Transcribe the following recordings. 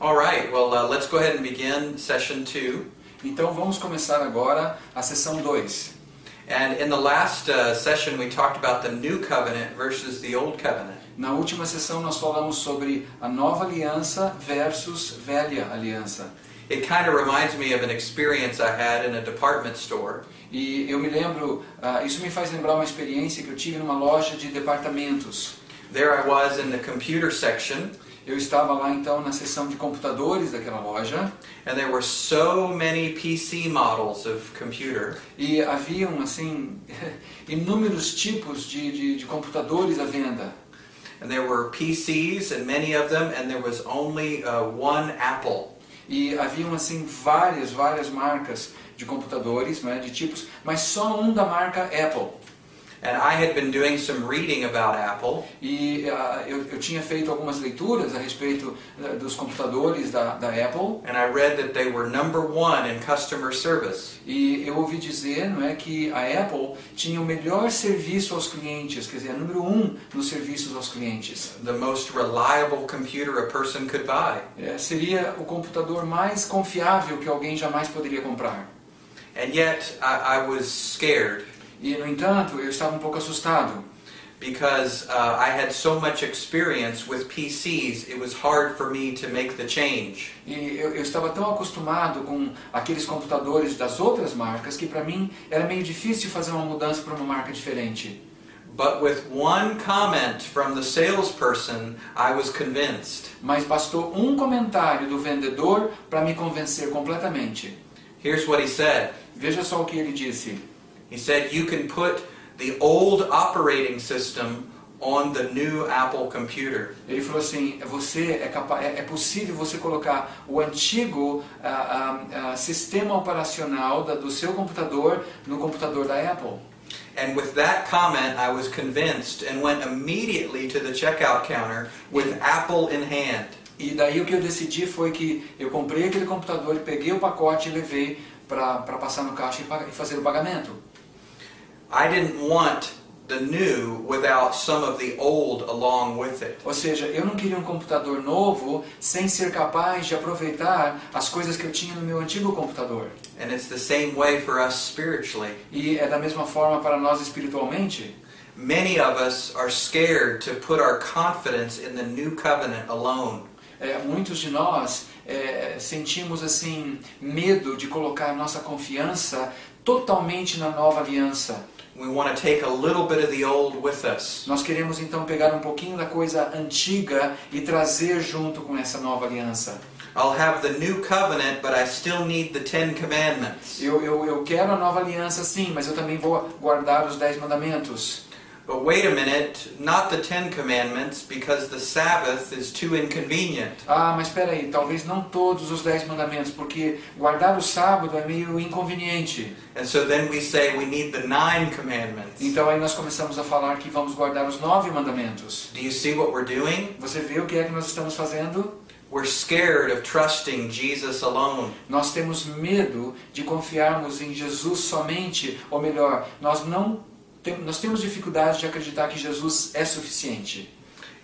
All right, well, let's go ahead and begin session 2. Então vamos começar agora a sessão 2. And in the last session we talked about the new covenant versus the old covenant. Na última sessão nós falamos sobre a nova aliança versus velha aliança. It kind of reminds me of an experience I had in a department store. E eu me lembro, isso me faz lembrar uma experiência que eu tive numa loja de departamentos. There I was in the computer section. Eu estava lá então na seção de computadores daquela loja. And there were so many PC models of computer. E haviam assim inúmeros tipos de computadores à venda. And there were PCs and many of them, and there was only one Apple. E haviam assim várias marcas de computadores, né, de tipos, mas só um da marca Apple. And I had been doing some reading about Apple. E eu tinha feito algumas leituras a respeito dos computadores da Apple. And I read that they were number one in customer service. E eu ouvi dizer, não é, que a Apple tinha o melhor serviço aos clientes, quer dizer, a número 1 nos serviços aos clientes. The most reliable computer a person could buy. Seria o computador mais confiável que alguém jamais poderia comprar. And yet I was scared. E no entanto, eu estava um pouco assustado. Because I had so much experience with PCs, it was hard for me to make the change. E eu estava tão acostumado com aqueles computadores das outras marcas que para mim era meio difícil fazer uma mudança para uma marca diferente. But with one comment from the salesperson, I was convinced. Mas bastou um comentário do vendedor para me convencer completamente. Here's what he said. Veja só o que ele disse. He said, you can put the old operating system on the new Apple computer. Ele falou assim, é possível você colocar o antigo sistema operacional do seu computador no computador da Apple. And with that comment, I was convinced and went immediately to the checkout counter with Apple in hand. E daí o que eu decidi foi que eu comprei aquele computador, peguei o pacote e levei para passar no caixa e fazer o pagamento. I didn't want the new without some of the old along with it. Ou seja, eu não queria um computador novo sem ser capaz de aproveitar as coisas que eu tinha no meu antigo computador. And it's the same way for us spiritually. E é da mesma forma para nós espiritualmente. Many of us are scared to put our confidence in the new covenant alone. Muitos de nós sentimos assim medo de colocar nossa confiança totalmente na nova aliança. We want to take a little bit of the old with us. Nós queremos então pegar um pouquinho da coisa antiga e trazer junto com essa nova aliança. I'll have the new covenant, but I still need the 10 commandments. Eu quero a nova aliança sim, mas eu também vou guardar os 10 mandamentos. But wait a minute, not the 10 commandments, because the Sabbath is too inconvenient. Mas espera aí, talvez não todos os 10 mandamentos, porque guardar o sábado é meio inconveniente. And so then we say we need the 9 commandments. Então aí nós começamos a falar que vamos guardar os 9 mandamentos. Do you see what we're doing? Você vê o que é que nós estamos fazendo? We're scared of trusting Jesus alone. Nós temos medo de confiarmos em Jesus somente, ou melhor, nós temos dificuldade de acreditar que Jesus é suficiente.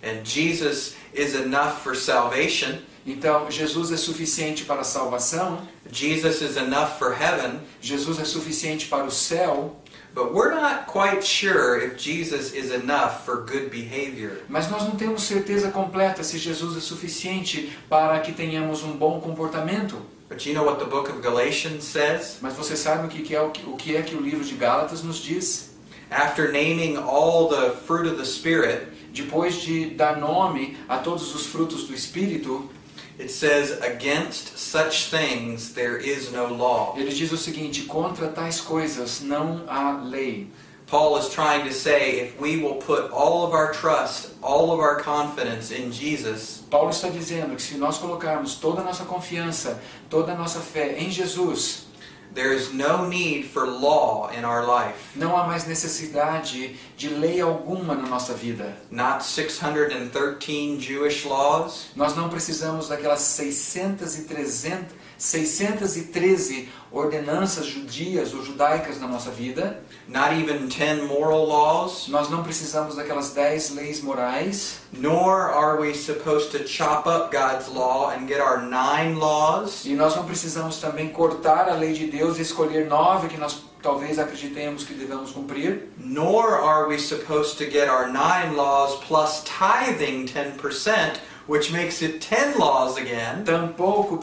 And Jesus is enough for salvation. Então, Jesus é suficiente para a salvação. Jesus is enough for heaven. Jesus é suficiente para o céu. But we're not quite sure if Jesus is enough for good behavior. Mas nós não temos certeza completa se Jesus é suficiente para que tenhamos um bom comportamento. But you know what the book of Galatians says? Mas você sabe o que é que o livro de Gálatas nos diz? After naming all the fruit of the Spirit, depois de dar nome a todos os frutos do Espírito, it says, against such things there is no law. Ele diz o seguinte, contra tais coisas não há lei. Paul is trying to say, if we will put all of our trust, all of our confidence in Jesus, Paulo está dizendo que se nós colocarmos toda a nossa confiança, toda a nossa fé em Jesus, there is no need for law in our life. Não há mais necessidade de lei alguma na nossa vida. Not 613 Jewish laws, Nós não precisamos daquelas 613 ordenanças judias ou judaicas na nossa vida. not even 10 moral laws, Nós não precisamos daquelas 10 leis morais. nor are we supposed to chop up God's law and get our 9 laws. E nós não precisamos também cortar a lei de Deus e escolher 9 que nós talvez acreditemos que devemos cumprir. Nor are we supposed to get our 9 laws plus tithing 10%, which makes it 10 laws again. Tampouco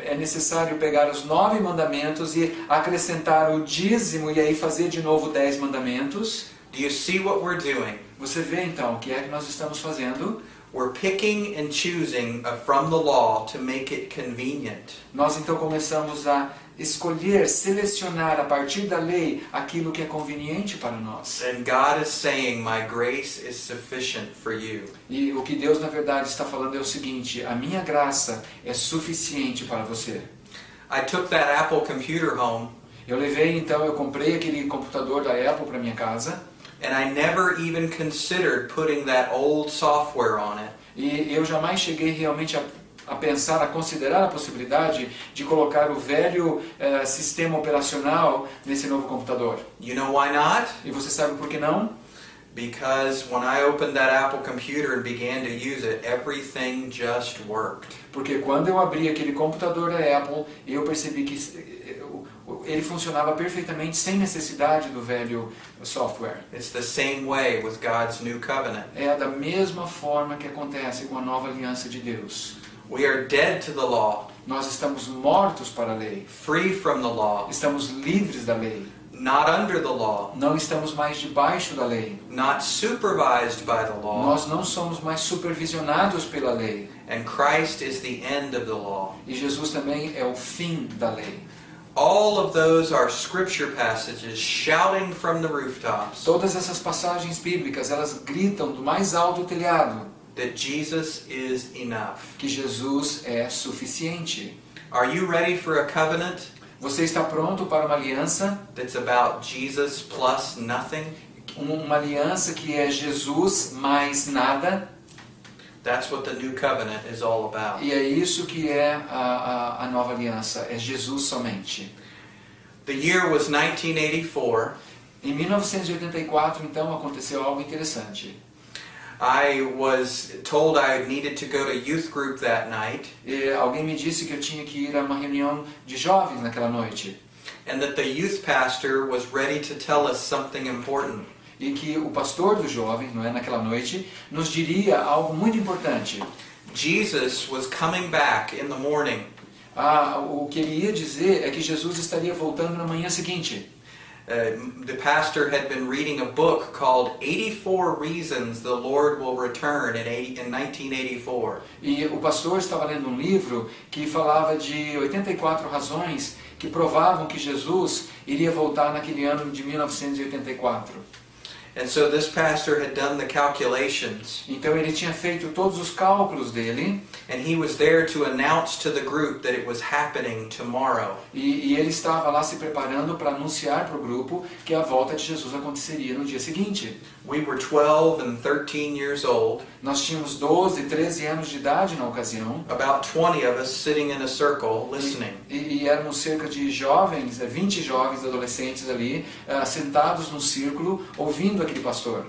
é necessário pegar os 9 mandamentos e acrescentar o dízimo e aí fazer de novo 10 mandamentos. Do you see what we're doing? Você vê então o que é que nós estamos fazendo? We're picking and choosing from the law to make it convenient. Nós então começamos a escolher, selecionar a partir da lei aquilo que é conveniente para nós. And God is saying, my grace is sufficient for you. E o que Deus na verdade está falando é o seguinte: a minha graça é suficiente para você. I took that Apple computer home, Eu comprei aquele computador da Apple para minha casa. and I never even considered putting that old software on it. E eu jamais cheguei realmente a pensar, a considerar a possibilidade de colocar o velho sistema operacional nesse novo computador. You know why not? E você sabe por que não? Because when I opened that Apple computer and began to use it, everything just worked. Porque quando eu abri aquele computador da Apple, eu percebi que ele funcionava perfeitamente sem necessidade do velho software. It's the same way with God's new covenant. É da mesma forma que acontece com a nova aliança de Deus. We are dead to the law, Nós estamos mortos para a lei. free from the law, Estamos livres da lei. not under the law, Não estamos mais debaixo da lei. not supervised by the law, Nós não somos mais supervisionados pela lei. and Christ is the end of the law. E Jesus também é o fim da lei. All of those are scripture passages shouting from the rooftops Todas essas passagens bíblicas, elas gritam do mais alto do telhado that Jesus is enough. que Jesus é suficiente. Are you ready for a covenant Você está pronto para uma aliança? that's about Jesus plus nothing? Uma aliança que é Jesus mais nada? That's what the new covenant is all about. E é isso que é a nova aliança, é Jesus somente. The year was 1984. Em 1984, então, aconteceu algo interessante. I was told I needed to go to youth group that night, E alguém me disse que eu tinha que ir a uma reunião de jovens naquela noite. and that the youth pastor was ready to tell us something important. E que o pastor dos jovens, não é, naquela noite, nos diria algo muito importante. Jesus was coming back in the morning. O que ele ia dizer é que Jesus estaria voltando na manhã seguinte. The pastor had been reading a book called 84 Reasons the Lord Will Return in 1984. E o pastor estava lendo um livro que falava de 84 razões que provavam que Jesus iria voltar naquele ano de 1984. And so this pastor had done the calculations, Então ele tinha feito todos os cálculos dele and he was there to announce to the group that it was happening tomorrow. e ele estava lá se preparando para anunciar para o grupo que a volta de Jesus aconteceria no dia seguinte. We were 12 and 13 years old, Nós tínhamos 12, 13 anos de idade na ocasião about 20 of us sitting in a circle listening. e éramos cerca de jovens, 20 jovens adolescentes ali, sentados num círculo ouvindo aquele pastor.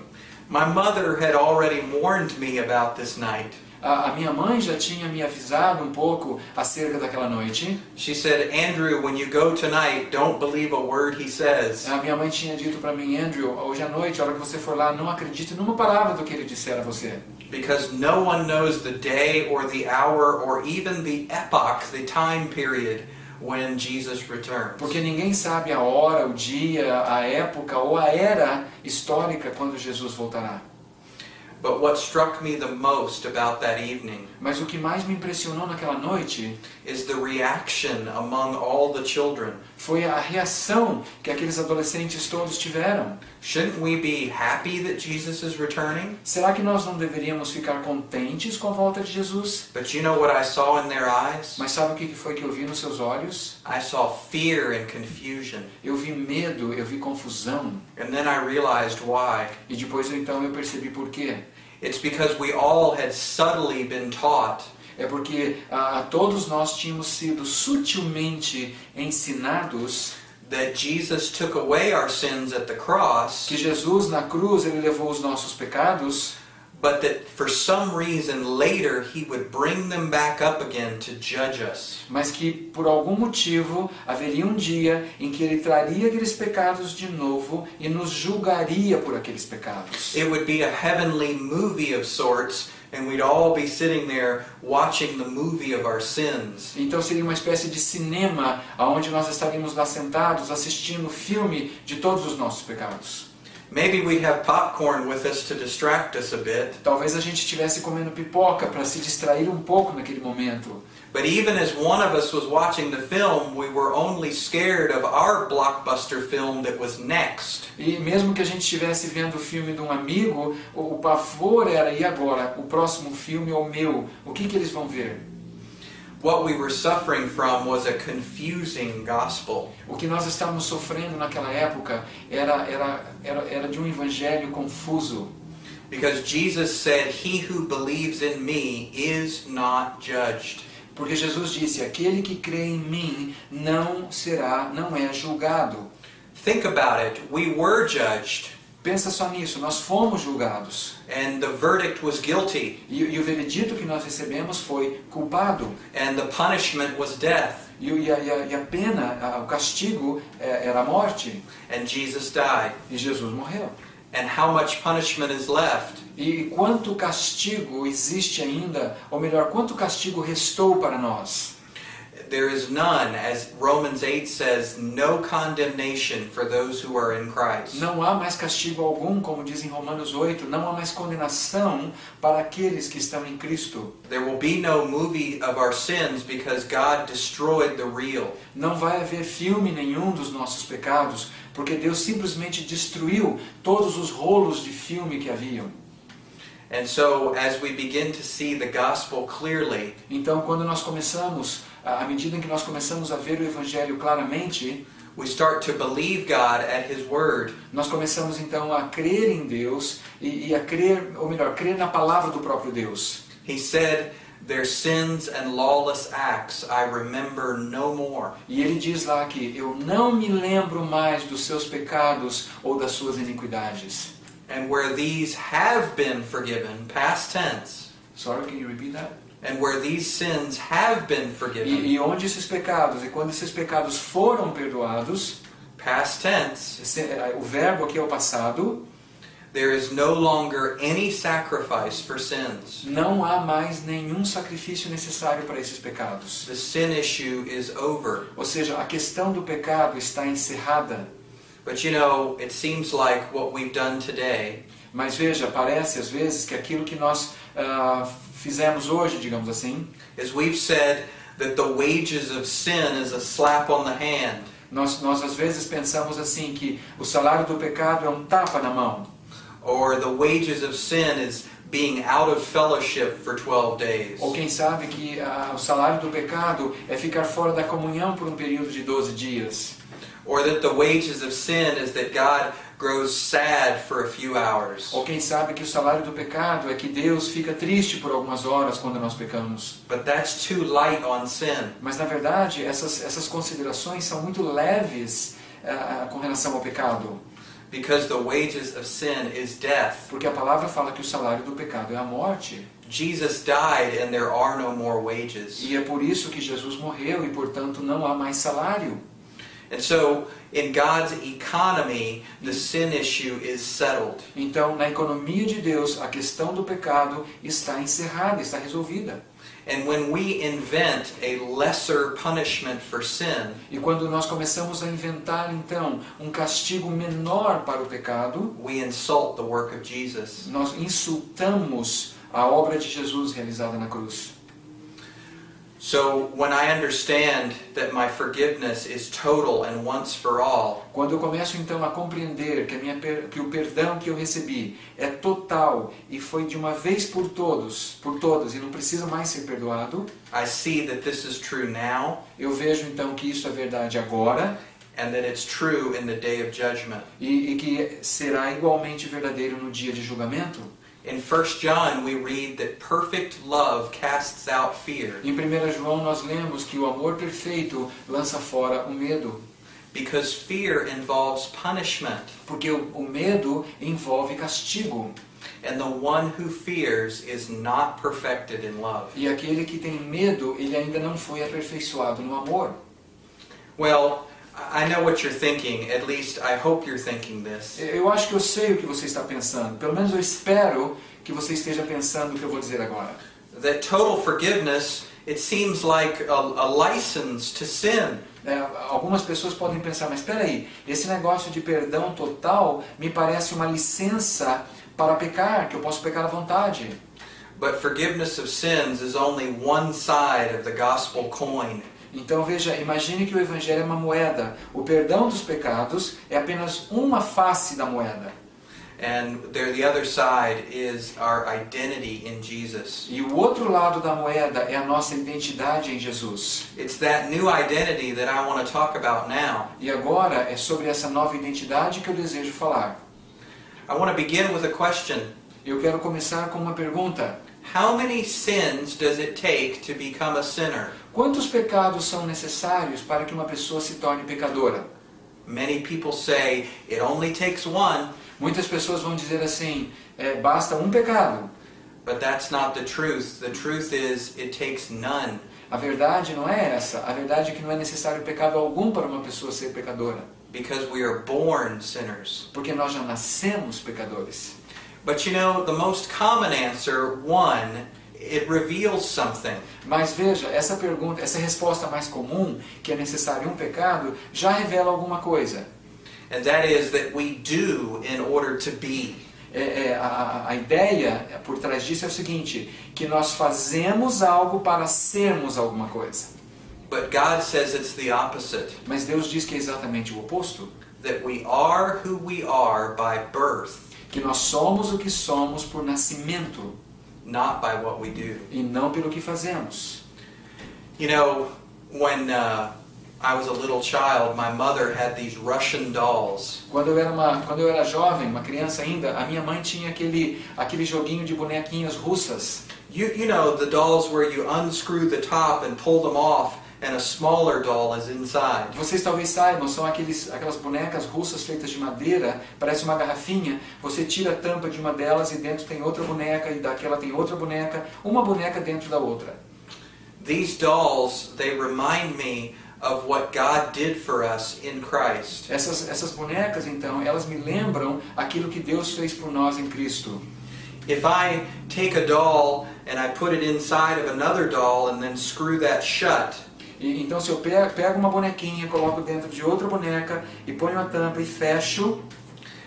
My mother had already warned me about this night. A minha mãe já tinha me avisado um pouco acerca daquela noite. She said, Andrew, when you go tonight, don't believe a word he says. A minha mãe tinha dito para mim: Andrew, hoje à noite, a hora que você for lá, não acredite numa palavra do que ele disser a você. Because no one knows the day or the hour or even the epoch, the time period when Jesus returns. Porque ninguém sabe a hora, o dia, a época ou a era histórica quando Jesus voltará. But what struck me the most about that evening Mas o que mais me impressionou naquela noite is the reaction among all the children. foi a reação que aqueles adolescentes todos tiveram. Shouldn't we be happy that Jesus is returning? Será que nós não deveríamos ficar contentes com a volta de Jesus? But you know what I saw in their eyes? Mas sabe o que foi que eu vi nos seus olhos? I saw fear and confusion. Eu vi medo, eu vi confusão. And then I realized why. E depois então eu percebi por quê. It's because we all had subtly been taught É porque todos nós tínhamos sido sutilmente ensinados that Jesus took away our sins at the cross, que Jesus na cruz ele levou os nossos pecados, but that for some reason later he would bring them back up again to judge us. mas que por algum motivo haveria um dia em que ele traria aqueles pecados de novo e nos julgaria por aqueles pecados. It would be a heavenly movie of sorts, and we'd all be sitting there watching the movie of our sins. Então seria uma espécie de cinema onde nós estaríamos lá sentados assistindo o filme de todos os nossos pecados. Maybe we'd have popcorn with us to distract us a bit, Talvez a gente estivesse comendo pipoca para se distrair um pouco naquele momento. but even as one of us was watching the film, we were only scared of our blockbuster film that was next. E mesmo que a gente estivesse vendo o filme de um amigo, o pavor era, e agora? O próximo filme é o meu. O que eles vão ver? What we were suffering from was a confusing gospel. O que nós estávamos sofrendo naquela época era de um evangelho confuso. Because Jesus said, "He who believes in me is not judged." Porque Jesus disse, aquele que crê em mim não é julgado. Think about it. We were judged, Pensa só nisso, nós fomos julgados. and the verdict was guilty, E o veredito que nós recebemos foi culpado. and the punishment was death, E a pena, o castigo era a morte. and Jesus died. E Jesus morreu. And how much punishment is left? E quanto castigo existe ainda, ou melhor, quanto castigo restou para nós? There is none, as Romans 8 says, no condemnation for those who are in Christ. Não há mais castigo algum, como diz em Romanos 8, não há mais condenação para aqueles que estão em Cristo. There will be no movie of our sins because God destroyed the real. Não vai haver filme nenhum dos nossos pecados, porque Deus simplesmente destruiu todos os rolos de filme que haviam. And so, as we begin to see the gospel clearly, Então, quando nós começamos, à medida em que nós começamos a ver o Evangelho claramente, we start to believe God at His Word. nós começamos então a crer em Deus e a crer, ou melhor, crer na palavra do próprio Deus. He said, "Their sins and lawless acts I remember no more." E ele diz lá que eu não me lembro mais dos seus pecados ou das suas iniquidades. And where these have been forgiven, past tense, Sorry, can you repeat that? and where these sins have been forgiven, E onde esses pecados, e quando esses pecados foram perdoados, past tense, o verbo aqui é o passado, there is no longer any sacrifice for sins. não há mais nenhum sacrifício necessário para esses pecados. The sin issue is over. Ou seja, a questão do pecado está encerrada. But you know, it seems like what we've done today Mas veja, parece às vezes que aquilo que nós fizemos hoje, digamos assim, is we've said that the wages of sin is a slap on the hand. nós às vezes pensamos assim que o salário do pecado é um tapa na mão. Or the wages of sin is being out of fellowship for 12 days. Ou quem sabe que o salário do pecado é ficar fora da comunhão por um período de 12 dias. Or that the wages of sin is that God grows sad for a few hours. Ou quem sabe que o salário do pecado é que Deus fica triste por algumas horas quando nós pecamos. But that's too light on sin. Mas na verdade essas considerações são muito leves com relação ao pecado. Because the wages of sin is death. Porque a palavra fala que o salário do pecado é a morte. Jesus died and there are no more wages. E é por isso que Jesus morreu e portanto não há mais salário. And so, in God's economy, the sin issue is settled. Então, na economia de Deus, a questão do pecado está encerrada, está resolvida. And when we invent a lesser punishment for sin, E quando nós começamos a inventar então um castigo menor para o pecado, we insult the work of Jesus. nós insultamos a obra de Jesus realizada na cruz. So when I understand that my forgiveness is total and once for all, Quando eu começo então a compreender que o perdão que eu recebi é total e foi de uma vez por todas e não precisa mais ser perdoado, I see that this is true now eu vejo então que isso é verdade agora and that it's true in the day of judgment. e que será igualmente verdadeiro no dia de julgamento. In 1 John we read that perfect love casts out fear, Em 1 João nós lemos que o amor perfeito lança fora o medo, because fear involves punishment, porque o medo envolve castigo. and the one who fears is not perfected in love. E aquele que tem medo, ele ainda não foi aperfeiçoado no amor. Well, I know what you're thinking, at least I hope you're thinking this. Eu acho que eu sei o que você está pensando. Pelo menos eu espero que você esteja pensando o que eu vou dizer agora. That total forgiveness, it seems like a license to sin. Algumas pessoas podem pensar, mas espera aí, esse negócio de perdão total me parece uma licença para pecar, que eu posso pecar à vontade. But forgiveness of sins is only one side of the gospel coin. Então veja, imagine que o Evangelho é uma moeda. O perdão dos pecados é apenas uma face da moeda. And the other side is our identity in Jesus. E o outro lado da moeda é a nossa identidade em Jesus. It's that new identity that I want to talk about now. E agora é sobre essa nova identidade que eu desejo falar. I want to begin with a question. Eu quero começar com uma pergunta. How many sins does it take to become a sinner? Quantos pecados são necessários para que uma pessoa se torne pecadora? Many people say it only takes one, Muitas pessoas vão dizer assim, basta um pecado. but that's not the truth. The truth is it takes none. A verdade não é essa. A verdade é que não é necessário pecado algum para uma pessoa ser pecadora. Because we are born sinners. Porque nós já nascemos pecadores. But you know, the most common answer, one, it reveals something. Mas veja, essa pergunta, essa resposta mais comum, que é necessário um pecado, já revela alguma coisa. And that is that we do in order to be. A ideia por trás disso é o seguinte, que nós fazemos algo para sermos alguma coisa. But God says it's the opposite. Mas Deus diz que é exatamente o oposto. That we are who we are by birth, Que nós somos o que somos por nascimento not by what we do. e não pelo que fazemos. You know, when I was a little child, my mother had these Russian dolls. Quando eu era jovem, uma criança ainda, a minha mãe tinha aquele joguinho de bonequinhas russas. You know, the dolls where you unscrew the top and pull them off and a smaller doll is inside. Vocês talvez saibam, são aquelas bonecas russas feitas de madeira, parece uma garrafinha, você tira a tampa de uma delas e dentro tem outra boneca e daquela tem outra boneca, uma boneca dentro da outra. These dolls, they remind me of what God did for us in Christ. Essas bonecas, então, elas me lembram aquilo que Deus fez por nós em Cristo. If I take a doll and I put it inside of another doll and then screw that shut, Então se eu pego uma bonequinha, coloco dentro de outra boneca e ponho a tampa e fecho,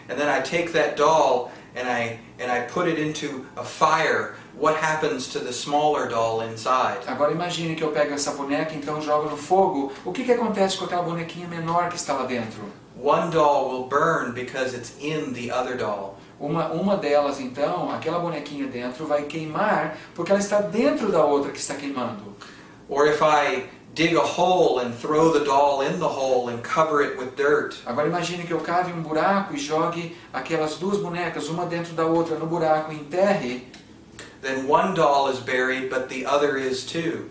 and then I take that doll and I put it into a fire, what happens to the smaller doll inside? agora imagine que eu pego essa boneca, então jogo no fogo, o que acontece com aquela bonequinha menor que está lá dentro? One doll will burn because it's in the other doll. Uma delas, então, aquela bonequinha dentro vai queimar porque ela está dentro da outra que está queimando. Or if I dig a hole and throw the doll in the hole and cover it with dirt, Agora imagine que eu cave um buraco e jogue aquelas duas bonecas, uma dentro da outra, no buraco e enterre. then one doll is buried but the other is too.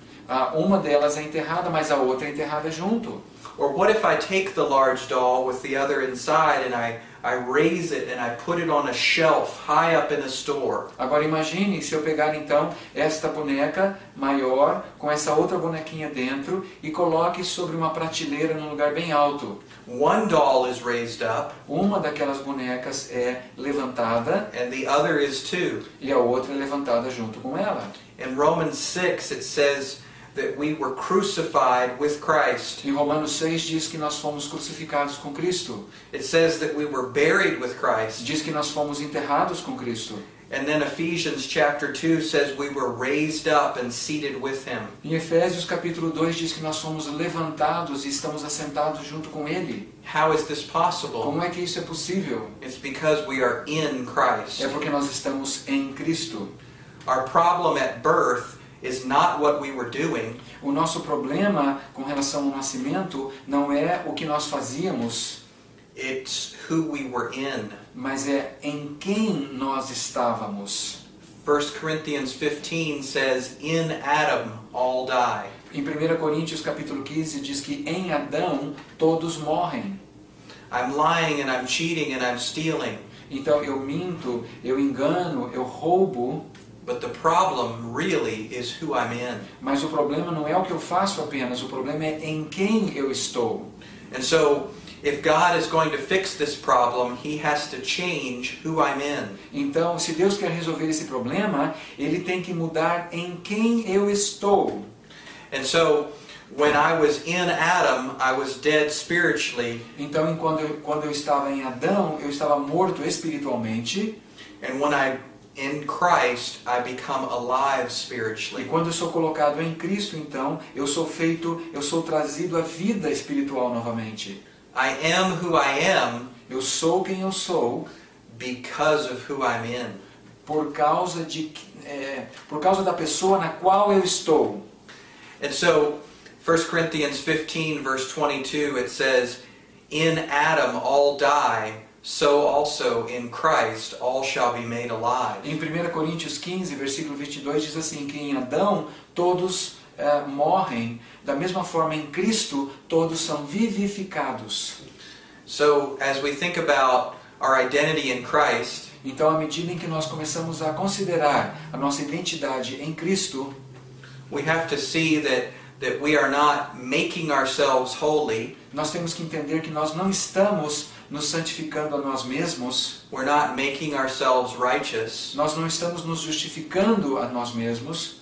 Uma delas é enterrada, mas a outra é enterrada junto. Or what if I take the large doll with the other inside and I I raise it and I put it on a shelf high up in a store. Agora imagine se eu pegar então esta boneca maior com essa outra bonequinha dentro e coloque sobre uma prateleira num lugar bem alto. One doll is raised up Uma daquelas bonecas é levantada and the other is too. e a outra é levantada junto com ela. In Romans 6 it says that we were crucified with Christ. Em Romanos 6 diz que nós fomos crucificados com Cristo. It says that we were buried with Christ. Diz que nós fomos enterrados com Cristo. And then Ephesians chapter 2 says we were raised up and seated with him. Em Efésios capítulo 2 diz que nós fomos levantados e estamos assentados junto com Ele. How is this possible? Como é que isso é possível? It's because we are in Christ. É porque nós estamos em Cristo. Our problem at birth is not what we were doing. O nosso problema com relação ao nascimento não é o que nós fazíamos, It's who we were in. mas é em quem nós estávamos. 1 Corinthians 15 says, in Adam all die. Em 1 Coríntios capítulo 15 diz que em Adão todos morrem. I'm lying and I'm cheating and I'm stealing. Então eu minto, eu engano, eu roubo, But the problem really is who I'm in. mas o problema não é o que eu faço apenas, o problema é em quem eu estou. And so, if God is going to fix this problem, He has to change who I'm in. Então, se Deus quer resolver esse problema, Ele tem que mudar em quem eu estou. And so, when I was in Adam, I was dead spiritually. Então, quando eu estava em Adão, eu estava morto espiritualmente. And when I'm in Christ, I become alive E spiritually. quando eu sou colocado em Cristo, então, eu sou trazido à vida espiritual novamente. I am who I am Eu sou quem eu sou because of who I'm in. por causa da pessoa na qual eu estou. And so, 1 Corinthians 15 verse 22, it says, in Adam all die, so also in Christ all shall be made alive. Em 1 Coríntios 15, versículo 22, diz assim, que em Adão todos morrem, da mesma forma em Cristo todos são vivificados. So, as we think about our identity in Christ, Então, à medida em que nós começamos a considerar a nossa identidade em Cristo, we have to see that we are not making ourselves holy. nós temos que entender que nós não estamos nos santificando a nós mesmos, We're not making ourselves righteous. nós não estamos nos justificando a nós mesmos.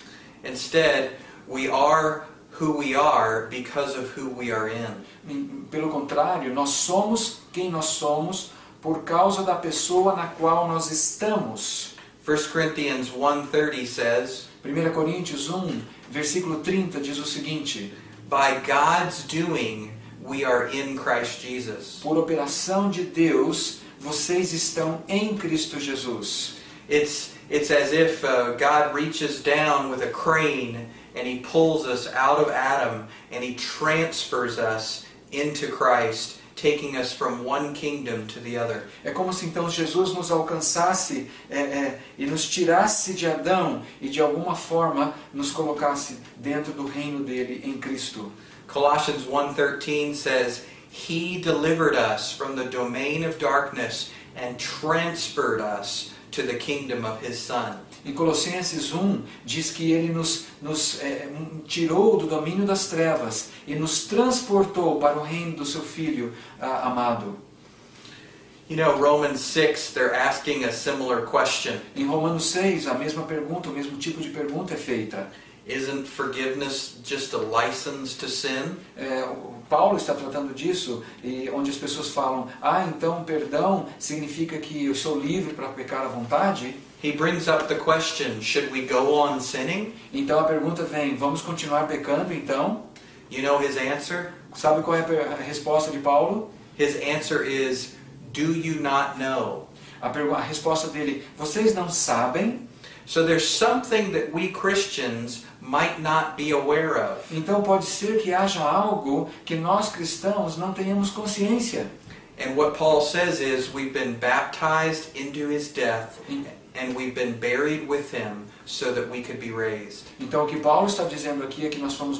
Instead, we are who we are because of who we are in. Pelo contrário, nós somos quem nós somos por causa da pessoa na qual nós estamos. 1 Corinthians 1:30 says, 1 Coríntios 1, versículo 30 diz o seguinte: by God's doing, we are in Christ Jesus. por operação de Deus, vocês estão em Cristo Jesus. It's as if God reaches down with a crane and He pulls us out of Adam and He transfers us into Christ, taking us from one kingdom to the other. É como se então Jesus nos alcançasse e nos tirasse de Adão e de alguma forma nos colocasse dentro do reino dele em Cristo. Colossians 1:13 says, He delivered us from the domain of darkness and transferred us to the kingdom of His Son. Em Colossenses 1 diz que ele nos tirou do domínio das trevas e nos transportou para o reino do seu Filho amado. You know, Romans 6, they're asking a similar question. Em Romanos 6, a mesma pergunta, o mesmo tipo de pergunta é feita. Isn't forgiveness just a license to sin? O Paulo está tratando disso, e onde as pessoas falam, então perdão significa que eu sou livre para pecar à vontade? He brings up the question, should we go on sinning? Então a pergunta vem, vamos continuar pecando então? You know his answer? Sabe qual é a resposta de Paulo? His answer is, do you not know? A resposta dele, vocês não sabem? So there's something that we Christians might not be aware of. Então pode ser que haja algo que nós cristãos não tenhamos consciência. And what Paul says is, we've been baptized into his death, and we've been buried with him so that we could be raised. Então o que Paulo está dizendo aqui é que nós fomos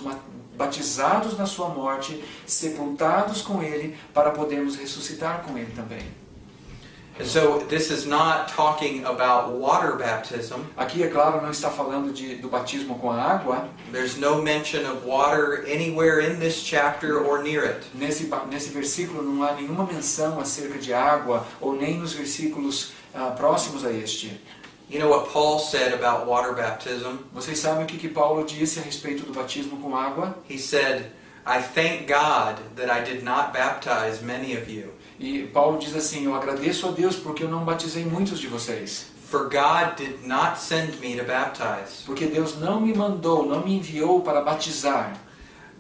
batizados na sua morte, sepultados com ele, para podermos ressuscitar com ele também. And so this is not talking about water baptism. Aqui, é claro, não está falando do batismo com a água. There's no mention of water anywhere in this chapter or near it. Nesse versículo não há nenhuma menção acerca de água, ou nem nos versículos próximos a este. You know what Paul said about water baptism? Vocês sabem o que Paulo disse a respeito do batismo com água? He said, I thank God that I did not baptize many of you. E Paulo diz assim, eu agradeço a Deus porque eu não batizei muitos de vocês. For God did not send me to baptize, Porque Deus não me mandou, não me enviou para batizar,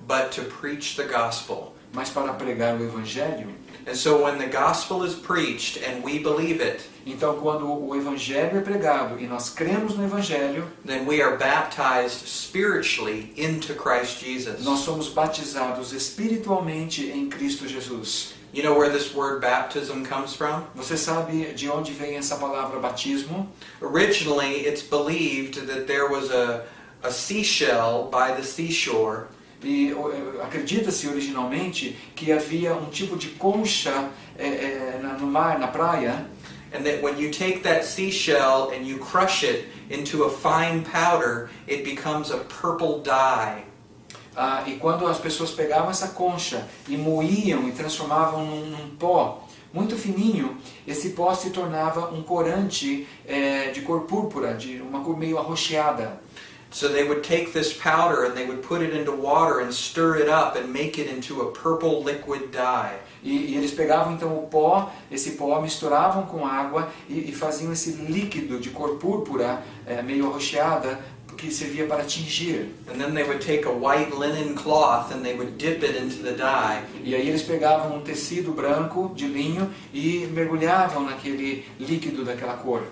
but to preach the gospel. mas para pregar o Evangelho. And so when the gospel is preached and we believe it, Então, quando o Evangelho é pregado e nós cremos no Evangelho, then we are baptized spiritually into Christ Jesus. nós somos batizados espiritualmente em Cristo Jesus. You know where this word baptism comes from? Você sabe de onde vem essa palavra batismo? Originally, it's believed that there was a seashell by the seashore, E acredita-se originalmente que havia um tipo de concha no mar, na praia, and that when you take that seashell and you crush it into a fine powder, it becomes a purple dye. e quando as pessoas pegavam essa concha e moíam e transformavam num pó muito fininho, esse pó se tornava um corante de cor púrpura, de uma cor meio arroxeada. So they would take this powder and they would put it into water and stir it up and make it into a purple liquid dye. E eles pegavam então esse pó, misturavam com água e faziam esse líquido de cor púrpura, meio arroxeada, que servia para tingir. And then they would take a white linen cloth and they would dip it into the dye. E aí eles pegavam um tecido branco de linho e mergulhavam naquele líquido daquela cor.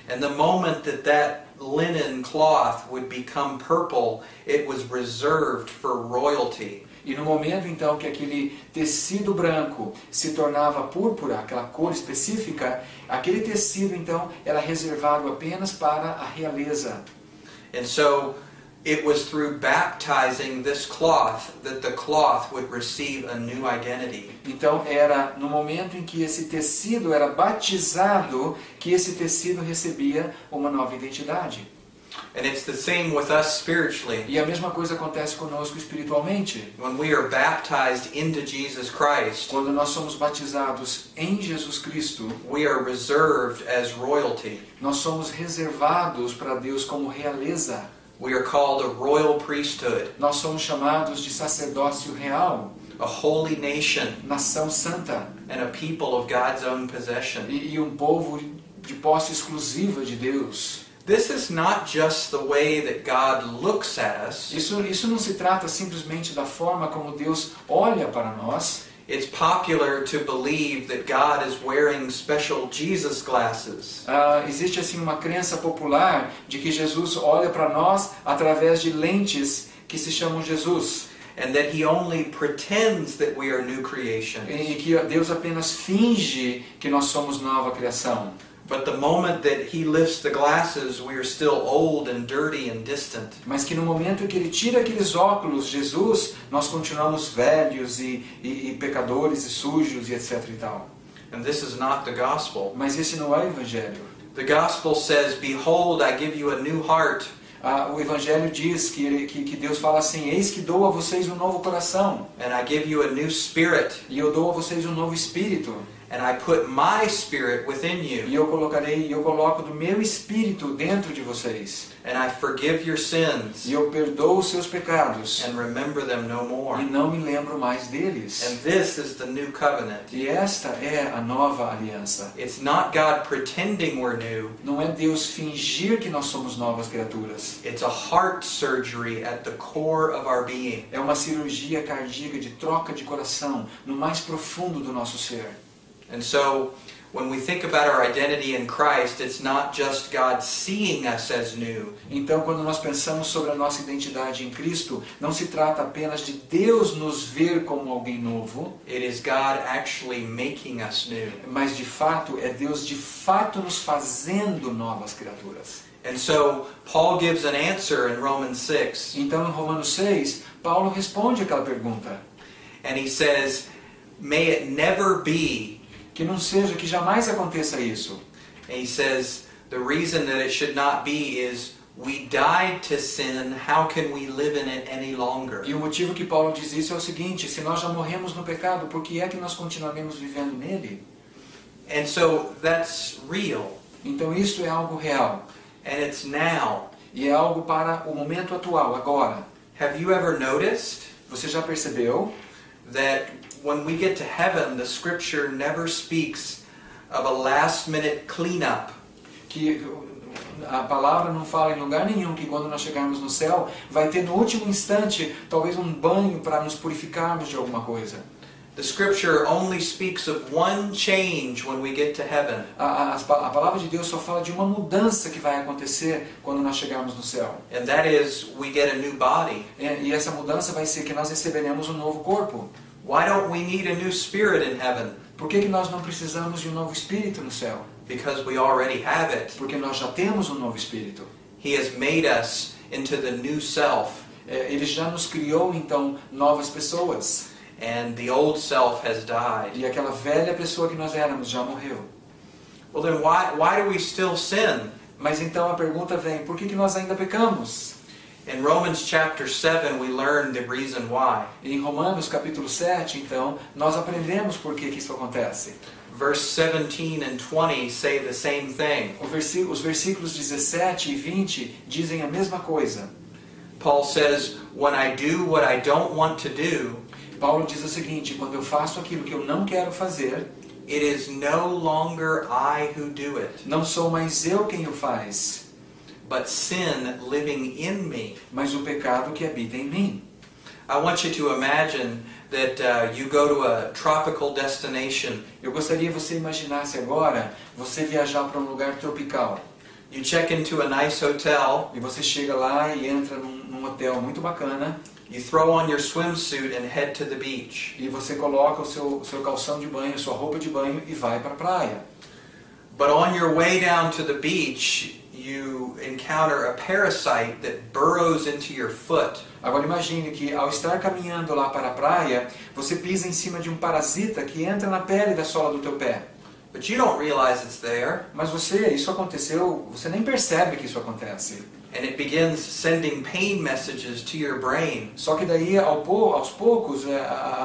And the moment that linen cloth would become purple, it was reserved for royalty. E no momento então que aquele tecido branco se tornava púrpura, aquela cor específica, aquele tecido então era reservado apenas para a realeza. And so it was through baptizing this cloth that the cloth would receive a new identity. Então era no momento em que esse tecido era batizado que esse tecido recebia uma nova identidade. And it's the same with us spiritually. E a mesma coisa acontece conosco espiritualmente. When we are baptized into Jesus Christ, Quando nós somos batizados em Jesus Cristo, we are reserved as royalty. nós somos reservados para Deus como realeza. We are called a royal priesthood, Nós somos chamados de sacerdócio real, a holy nation, nação santa and a people of God's own possession. e um povo de posse exclusiva de Deus. This is not just the way that God looks at us. Isso não se trata simplesmente da forma como Deus olha para nós. It's popular to believe that God is wearing special Jesus glasses. Existe assim uma crença popular de que Jesus olha para nós através de lentes que se chamam Jesus. And that He only pretends that we are new creations. E que Deus apenas finge que nós somos nova criação. But the moment that He lifts the glasses, we are still old and dirty and distant. Mas que no momento em que Ele tira aqueles óculos, Jesus, nós continuamos velhos e pecadores e sujos e etc e tal. And this is not the gospel. Mas esse não é o Evangelho. The gospel says, "Behold, I give you a new heart." O Evangelho diz que Deus fala assim, eis que dou a vocês um novo coração. And I give you a new spirit. E eu dou a vocês um novo espírito. And I put my spirit within you. E eu coloco do meu espírito dentro de vocês. And I forgive your sins. E eu perdoo os seus pecados. And remember them no more. E não me lembro mais deles. And this is the new covenant. E esta é a nova aliança. It's not God pretending we're new. Não é Deus fingir que nós somos novas criaturas. It's a heart surgery at the core of our being. É uma cirurgia cardíaca de troca de coração no mais profundo do nosso ser. And so, when we think about our identity in Christ, it's not just God seeing us as new. Então, quando nós pensamos sobre a nossa identidade em Cristo, não se trata apenas de Deus nos ver como alguém novo, It is God actually making us new. mas de fato é Deus de fato nos fazendo novas criaturas. And so, Paul gives an answer in Romans 6. Então, em Romanos 6, Paulo responde aquela pergunta. And he says, "May it never be Que não seja, que jamais aconteça isso. And he says the reason that it should not be is we died to sin, how can we live in it any longer? E o motivo que Paulo diz isso é o seguinte: se nós já morremos no pecado, por que é que nós continuaremos vivendo nele? And so that's real. Então isso é algo real. And it's now. E é algo para o momento atual, agora. Have you ever noticed Você já percebeu that when we get to heaven, the scripture never speaks of a last-minute cleanup? que a palavra não fala em lugar nenhum que quando nós chegarmos no céu vai ter no último instante talvez um banho para nos purificarmos de alguma coisa? The scripture only speaks of one change when we get to heaven. A palavra de Deus só fala de uma mudança que vai acontecer quando nós chegarmos no céu. And that is, we get a new body. E essa mudança vai ser que nós receberemos um novo corpo. Why don't we need a new spirit in heaven? Por que nós não precisamos de um novo espírito no céu? Because we already have it. Porque nós já temos um novo espírito. He has made us into the new self. Ele já nos criou, então, novas pessoas. And the old self has died. E aquela velha pessoa que nós éramos já morreu. Well then why do we still sin? Mas então a pergunta vem, por que nós ainda pecamos? In Romans chapter 7 we learn the reason why. Em Romanos capítulo 7, então, nós aprendemos por que isso acontece. Verse 17 and 20 say the same thing. Os versículos 17 e 20 dizem a mesma coisa. Paul says, when I do what I don't want to do, Paulo diz o seguinte: quando eu faço aquilo que eu não quero fazer, it is no longer I who do it, não sou mais eu quem o faz, but sin living in me. mas o pecado que habita em mim. I want you to imagine that you go to a tropical destination. Eu gostaria que você imaginasse agora você viajar para um lugar tropical. You check into a nice hotel. E você chega lá e entra num hotel muito bacana. You throw on your swimsuit and head to the beach. E você coloca o seu calção de banho, sua roupa de banho e vai para a praia. But on your way down to the beach, you encounter a parasite that burrows into your foot. Agora imagine que ao estar caminhando lá para a praia, você pisa em cima de um parasita que entra na pele da sola do teu pé. But you don't realize it's there. Mas isso aconteceu, você nem percebe que isso acontece. And it begins sending pain messages to your brain. Só que daí, aos poucos,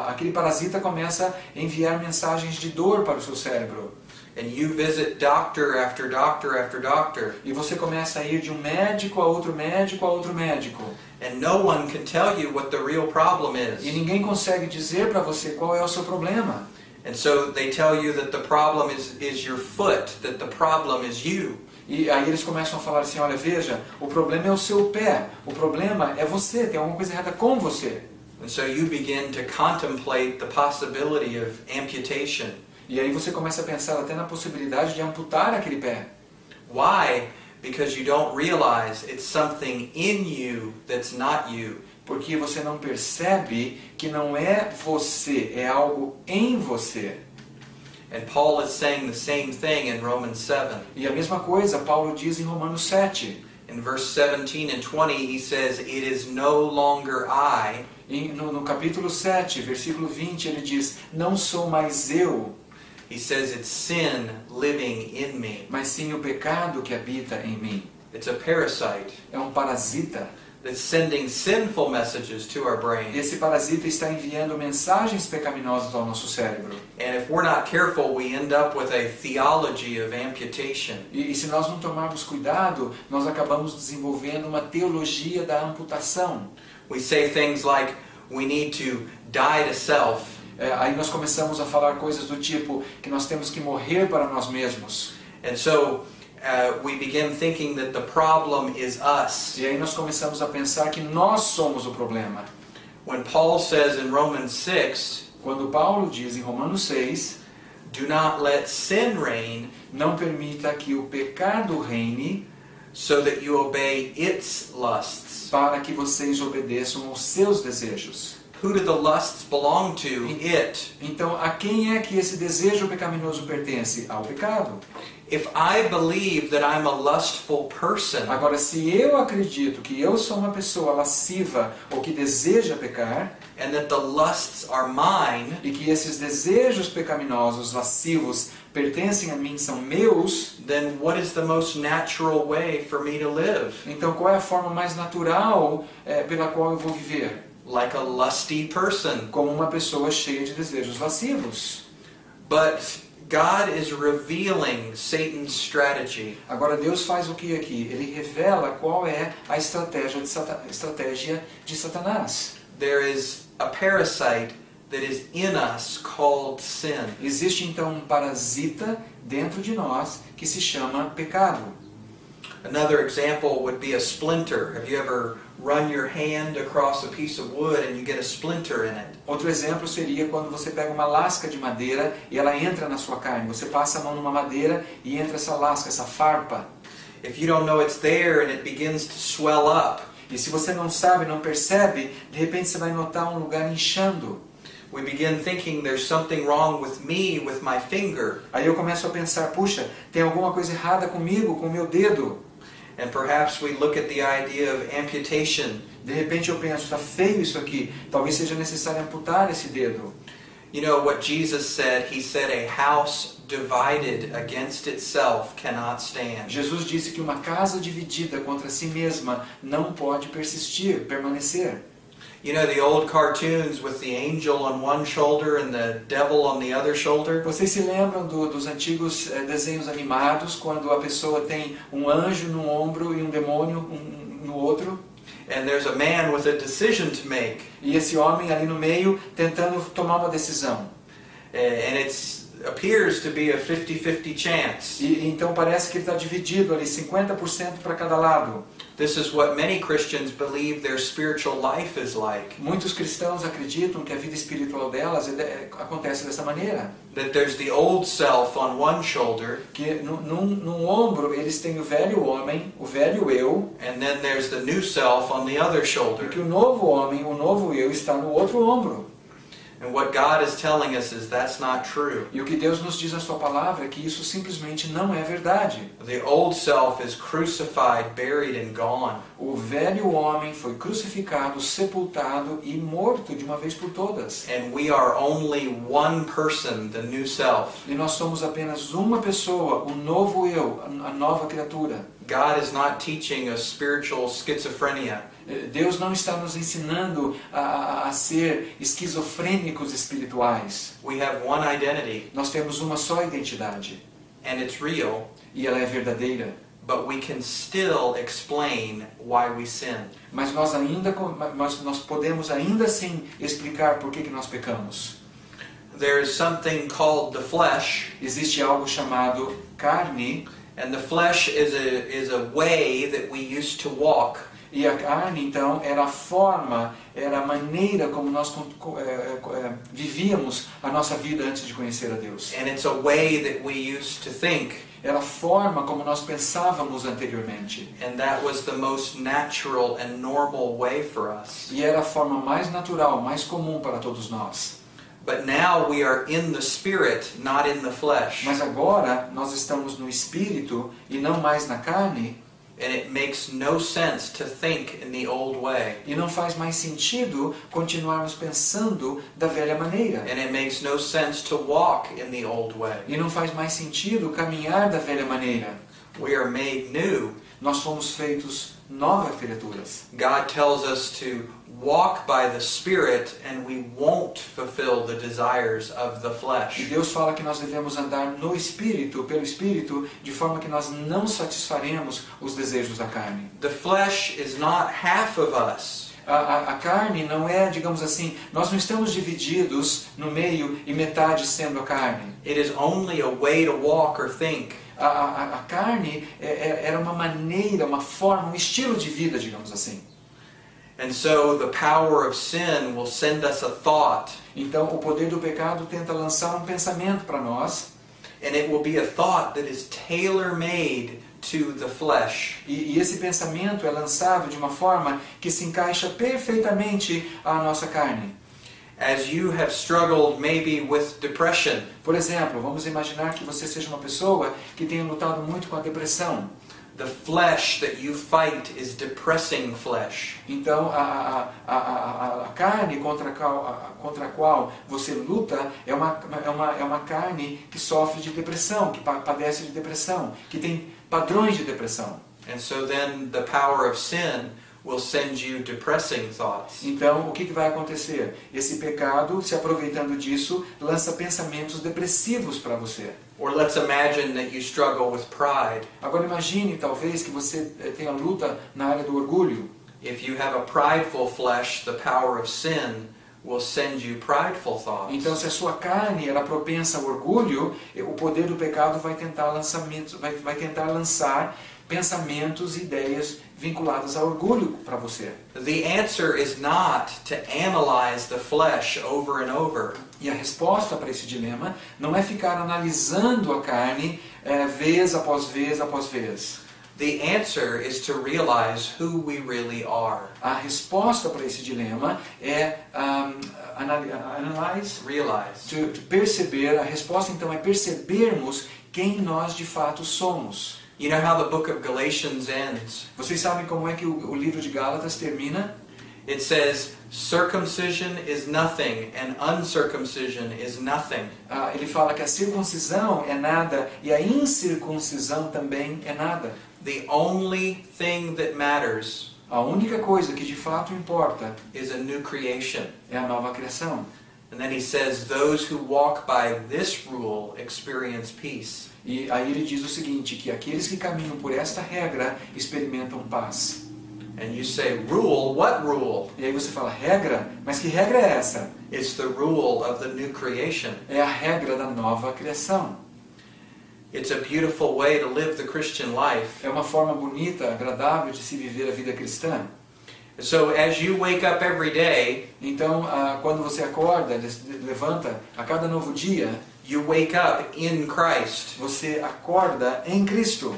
aquele parasita começa a enviar mensagens de dor para o seu cérebro. And you visit doctor after doctor after doctor. E você começa a ir de um médico a outro médico a outro médico. And no one can tell you what the real problem is. E ninguém consegue dizer para você qual é o seu problema. And so they tell you that the problem is your foot, that the problem is you. E aí eles começam a falar assim: olha, veja, o problema é o seu pé, o problema é você, tem alguma coisa errada com você. And so you begin to contemplate the possibility of amputation. E aí você começa a pensar até na possibilidade de amputar aquele pé. Why? Because you don't realize it's something in you that's not you. Porque você não percebe que não é você, é algo em você. And Paul is saying the same thing in Romans 7. E a mesma coisa Paulo diz em Romanos 7. In verse 17 and 20 he says, it is no longer I. E no capítulo 7, versículo 20, ele diz: não sou mais eu. He says it's sin living in me. Mas sim o pecado que habita em mim. It's a parasite É um parasita. that's sending sinful messages to our brain. Esse parasita está enviando mensagens pecaminosas ao nosso cérebro. And if we're not careful, we end up with a theology of amputation. E se nós não tomarmos cuidado, nós acabamos desenvolvendo uma teologia da amputação. We say things like, we need to die to self. Aí nós começamos a falar coisas do tipo que nós temos que morrer para nós mesmos. And so we begin thinking that the problem is us. E aí nós começamos a pensar que nós somos o problema. When Paul says in Romans 6, Quando Paulo diz em Romanos 6, do not let sin reign, não permita que o pecado reine, so that you obey its lusts. para que vocês obedeçam aos seus desejos. who do the lusts belong to? It. Então, a quem é que esse desejo pecaminoso pertence? Ao pecado. If I believe that I'm a lustful person, Agora, se eu acredito que eu sou uma pessoa lasciva ou que deseja pecar, and that the lusts are mine, e que esses desejos pecaminosos, lascivos, pertencem a mim, são meus, then what is the most natural way for me to live? então qual é a forma mais natural pela qual eu vou viver? Like a lusty person. Como uma pessoa cheia de desejos lascivos. But God is revealing Satan's strategy. Agora Deus faz o que aqui? Ele revela qual é a estratégia de Satanás. There is a parasite that is in us called sin. Existe então um parasita dentro de nós que se chama pecado. Another example would be a splinter. Have you ever run your hand across a piece of wood and you get a splinter in it? Outro exemplo seria quando você pega uma lasca de madeira e ela entra na sua carne. Você passa a mão numa madeira e entra essa lasca, essa farpa. If you don't know it's there and it begins to swell up, E se você não sabe, não percebe, de repente você vai notar um lugar inchando. we begin thinking there's something wrong with me, with my finger. Aí eu começo a pensar, puxa, tem alguma coisa errada comigo, com o meu dedo. And perhaps we look at the idea of amputation. De repente eu penso, está feio isso aqui, talvez seja necessário amputar esse dedo. You know what Jesus said? He said a house divided against itself cannot stand. Jesus disse que uma casa dividida contra si mesma não pode persistir, permanecer. You know the old cartoons with the angel on one shoulder and the devil on the other shoulder? Vocês se lembram dos antigos desenhos animados, quando a pessoa tem um anjo num ombro e um demônio no outro? And there's a man with a decision to make. E esse homem ali no meio tentando tomar uma decisão. And it appears to be a 50-50 chance. E então parece que ele está dividido ali, 50% para cada lado. This is what many Christians believe their spiritual life is like. Muitos cristãos acreditam que a vida espiritual delas acontece dessa maneira. That there's the old self on one shoulder, Que num ombro eles têm o velho homem, o velho eu, and then there's the new self on the other e shoulder. que o novo homem, o novo eu, está no outro ombro. And what God is telling us is that's not true. E o que Deus nos diz na sua palavra é que isso simplesmente não é verdade. The old self is crucified, buried, and gone. O velho homem foi crucificado, sepultado e morto de uma vez por todas. And we are only one person, the new self. E nós somos apenas uma pessoa, o novo eu, a nova criatura. God is not teaching us spiritual schizophrenia. Deus não está nos ensinando a ser esquizofrênicos espirituais. We have one identity, Nós temos uma só identidade. and it's real, E ela é verdadeira. but we can still explain why we sin. Mas nós podemos ainda assim explicar por que nós pecamos. There is something called the flesh, Existe algo chamado carne. and the flesh is a way that we used to walk. E a carne, então, era a forma, era a maneira como nós vivíamos a nossa vida antes de conhecer a Deus. And it's a way that we used to think. Era a forma como nós pensávamos anteriormente. And that was the most natural and normal way for us. E era a forma mais natural, mais comum para todos nós. But now we are in the spirit, not in the flesh. Mas agora nós estamos no espírito e não mais na carne. And it makes no sense to think in the old way. E não faz mais sentido continuarmos pensando da velha maneira. And it makes no sense to walk in the old way. E não faz mais sentido caminhar da velha maneira. We are made new. Nós fomos feitos novas criaturas. God tells us to walk by the Spirit and we won't fulfill the desires of the E flesh. Deus fala que nós devemos andar no Espírito, pelo Espírito, de forma que nós não satisfaremos os desejos da carne. The flesh is not half of us. A carne não é, digamos assim, nós não estamos divididos no meio e metade sendo a carne. It is only a way to walk or think. A carne era uma maneira, uma forma, um estilo de vida, digamos assim. And so the power of sin will send us a thought. Então o poder do pecado tenta lançar um pensamento para nós. And it will be a thought that is tailor-made to the flesh. E esse pensamento é lançado de uma forma que se encaixa perfeitamente à nossa carne. as you have struggled maybe with depression. Por exemplo, vamos imaginar que você seja uma pessoa que tenha lutado muito com a depressão. The flesh that you fight is depressing flesh. Então, a carne contra a qual você luta é uma carne que sofre de depressão, que padece de depressão, que tem padrões de depressão. And so then the power of sin will send you depressing thoughts. Então, o que vai acontecer? Esse pecado, se aproveitando disso, lança pensamentos depressivos para você. Or let's imagine that you struggle with pride. Agora imagine, talvez, que você tenha luta na área do orgulho. If you have a prideful flesh, the power of sin will send you prideful thoughts. Então, se a sua carne era propensa ao orgulho, o poder do pecado vai tentar lançar pensamentos e ideias vinculadas ao orgulho para você. The answer is not to analyze the flesh over and over. E a resposta para esse dilema não é ficar analisando a carne vez após vez após vez. The answer is to realize who we really are. A resposta para esse dilema é Realize. Perceber. A resposta então é percebermos quem nós de fato somos. You know how the book of Galatians ends? Vocês sabem como é que o livro de Gálatas termina? It says, circumcision is nothing and uncircumcision is nothing. Ele fala que a circuncisão é nada e a incircuncisão também é nada. The only thing that matters A única coisa que de fato importa is a new creation. é a nova criação. And then he says, those who walk by this rule experience peace. E aí ele diz o seguinte, que aqueles que caminham por esta regra experimentam paz. And you say, rule? What rule? E aí você fala, regra? Mas que regra é essa? It's the rule of the new creation. É a regra da nova criação. It's a beautiful way to live the Christian life. É uma forma bonita, agradável de se viver a vida cristã. So as you wake up every day, Então, quando você acorda, levanta, a cada novo dia, you wake up in Christ. você acorda em Cristo.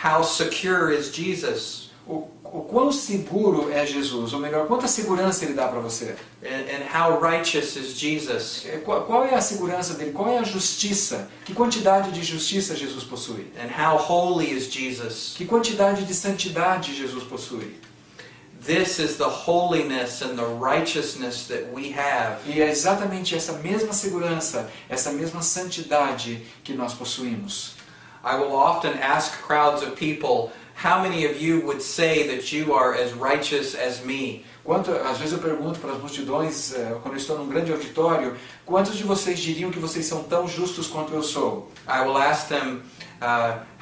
How secure is Jesus? O quão seguro é Jesus? Ou melhor, quanta segurança Ele dá para você? And how righteous is Jesus? Qual é a segurança dele? Qual é a justiça? Que quantidade de justiça Jesus possui? And how holy is Jesus? Que quantidade de santidade Jesus possui? This is the holiness and the righteousness that we have. E é exatamente essa mesma segurança, essa mesma santidade que nós possuímos. I will often ask crowds of people, how many of you would say that you are as righteous as me? Às vezes eu pergunto para as multidões, quando eu estou num grande auditório, quantos de vocês diriam que vocês são tão justos quanto eu sou? I will ask them,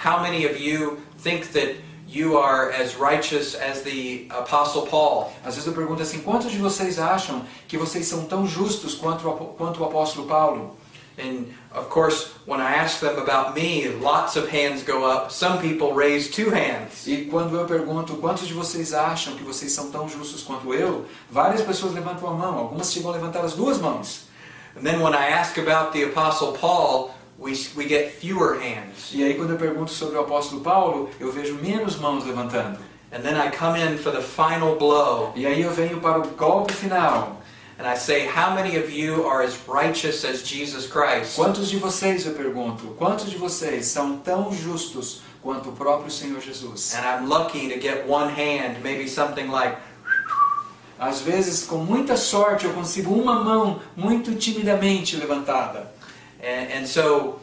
how many of you think that you are as righteous as the Apostle Paul? Às vezes eu pergunto assim, quantos de vocês acham que vocês são tão justos quanto o apóstolo Paulo? And of course, when I ask them about me, lots of hands go up. Some people raise two hands. E quando eu pergunto quantos de vocês acham que vocês são tão justos quanto eu, várias pessoas levantam a mão, algumas chegam a levantar as duas mãos. And then when I ask about the Apostle Paul, we get fewer hands. E aí quando eu pergunto sobre o apóstolo Paulo, eu vejo menos mãos levantando. And then I come in for the final blow. E aí eu venho para o golpe final. And I say, how many of you are as righteous as Jesus Christ? Quantos de vocês, eu pergunto, quantos de vocês são tão justos quanto o próprio Senhor Jesus? And I'm lucky to get one hand, maybe something like, Às vezes, com muita sorte, eu consigo uma mão muito timidamente levantada. and so,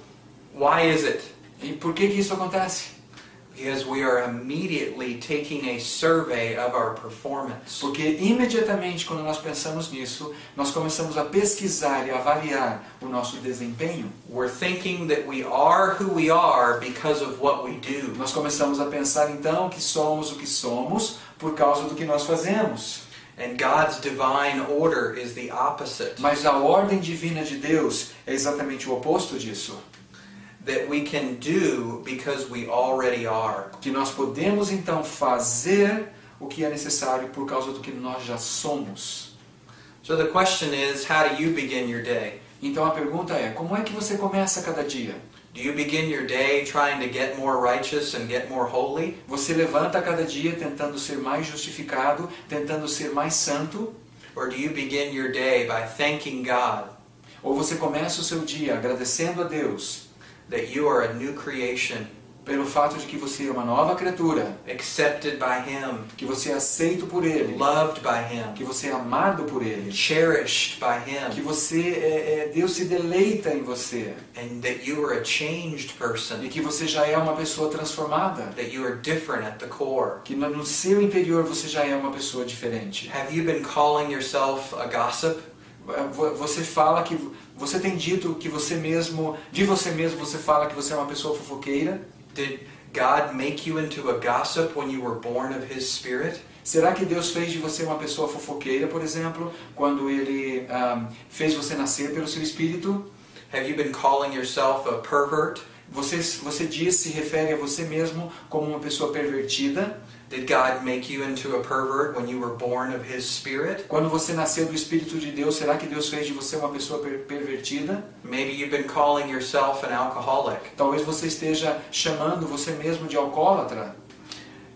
why is it? E por que isso acontece? Because we are immediately taking a survey of our performance. Porque imediatamente quando nós pensamos nisso, nós começamos a pesquisar e avaliar o nosso desempenho. We're thinking that we are who we are because of what we do. Nós começamos a pensar então que somos o que somos por causa do que nós fazemos. And God's divine order is the opposite. Mas a ordem divina de Deus é exatamente o oposto disso. That we can do because we already are. Que nós podemos então fazer o que é necessário por causa do que nós já somos. So the question is, how do you begin your day? Então a pergunta é, como é que você começa cada dia? Do you begin your day trying to get more righteous and get more holy? Você levanta cada dia tentando ser mais justificado, tentando ser mais santo? Or do you begin your day by thanking God Ou você começa o seu dia agradecendo a Deus that you are a new creation, pelo fato de que você é uma nova criatura, accepted by Him, que você é aceito por Ele, loved by que Him, você é amado por Ele, cherished by que Him, Deus se deleita em você and that you are a changed e person, que você já é uma pessoa transformada, that you are different at the core? que no seu interior você já é uma pessoa diferente. Have you been calling yourself a gossip? Você fala que você tem dito que você mesmo, de você mesmo você fala que você é uma pessoa fofoqueira? Did God make you into a gossip when you were born of His Spirit? Será que Deus fez de você uma pessoa fofoqueira, por exemplo, quando Ele fez você nascer pelo seu Espírito? Have you been calling yourself a pervert? Você se refere a você mesmo como uma pessoa pervertida? Did God make you into a pervert when you were born of His Spirit? Quando você nasceu do Espírito de Deus, será que Deus fez de você uma pessoa pervertida? Maybe you've been calling yourself an alcoholic. Talvez você esteja chamando você mesmo de alcoólatra.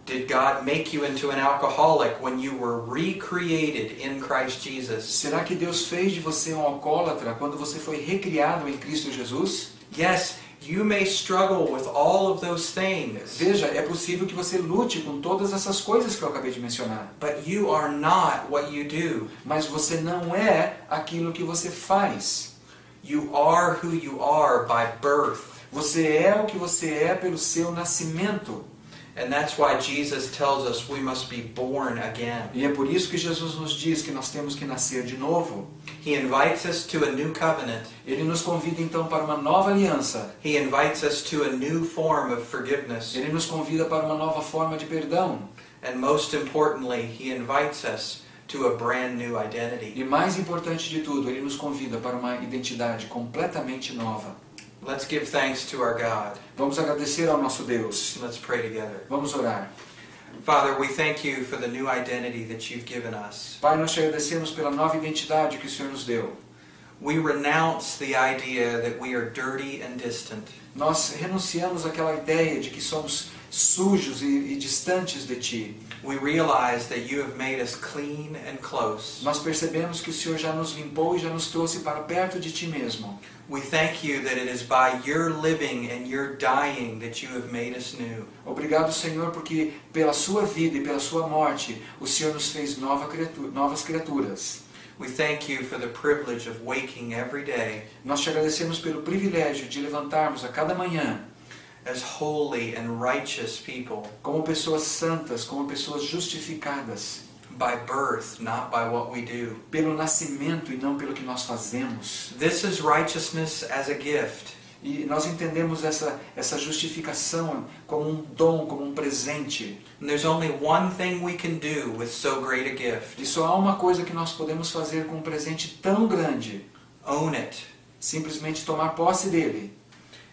Did God make you into an alcoholic when you were recreated in Christ Jesus? Será que Deus fez de você um alcoólatra quando você foi recriado em Cristo Jesus? Yes, you may struggle with all of those things, Veja, é possível que você lute com todas essas coisas que eu acabei de mencionar. but you are not what you do. Mas você não é aquilo que você faz. You are who you are by birth. Você é o que você é pelo seu nascimento. And that's why Jesus tells us we must be born again. E é por isso que Jesus nos diz que nós temos que nascer de novo. He invites us to a new covenant. Ele nos convida então para uma nova aliança. He invites us to a new form of forgiveness. Ele nos convida para uma nova forma de perdão. And most importantly, He invites us to a brand new identity. E mais importante de tudo, Ele nos convida para uma identidade completamente nova. Let's give thanks to our God. Vamos agradecer ao nosso Deus. Let's pray together. Vamos orar. Father, we thank you for the new identity that you've given us. Pai, nós te agradecemos pela nova identidade que o Senhor nos deu. We renounce the idea that we are dirty and distant. Nós renunciamos àquela ideia de que somos sujos e distantes de Ti. We realize that you have made us clean and close. Nós percebemos que o Senhor já nos limpou e já nos trouxe para perto de Ti mesmo. We thank you that it is by your living and your dying that you have made us new. Obrigado, Senhor, porque pela Sua vida e pela Sua morte, o Senhor nos fez novas criaturas. We thank you for the privilege of waking every day Nós te agradecemos pelo privilégio de levantarmos a cada manhã as holy and righteous people como pessoas santas, como pessoas justificadas, by birth, not by what we do. pelo nascimento e não pelo que nós fazemos. This is righteousness as a gift. E nós entendemos essa justificação como um dom, como um presente. And there's only one thing we can do with so great a gift. E só há uma coisa que nós podemos fazer com um presente tão grande: Own it. simplesmente tomar posse dele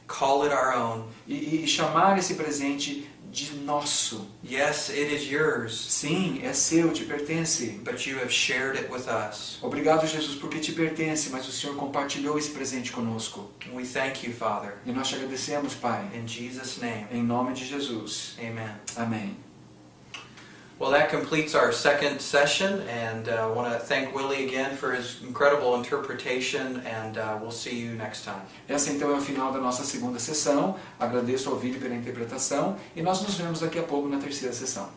Call it our own. e chamar esse presente de nosso. Yes, it is yours, Sim, é seu, te pertence. but you have shared it with us. Obrigado, Jesus, porque te pertence, mas o Senhor compartilhou esse presente conosco. We thank you, Father. E nós te agradecemos, Pai, In Jesus' name, em nome de Jesus. amen. Amém. Well, that completes our second session, and I want to thank Willie again for his incredible interpretation, and we'll see you next time. Essa então é o final da nossa segunda sessão. Agradeço ao vídeo pela interpretação e nós nos vemos daqui a pouco na terceira sessão.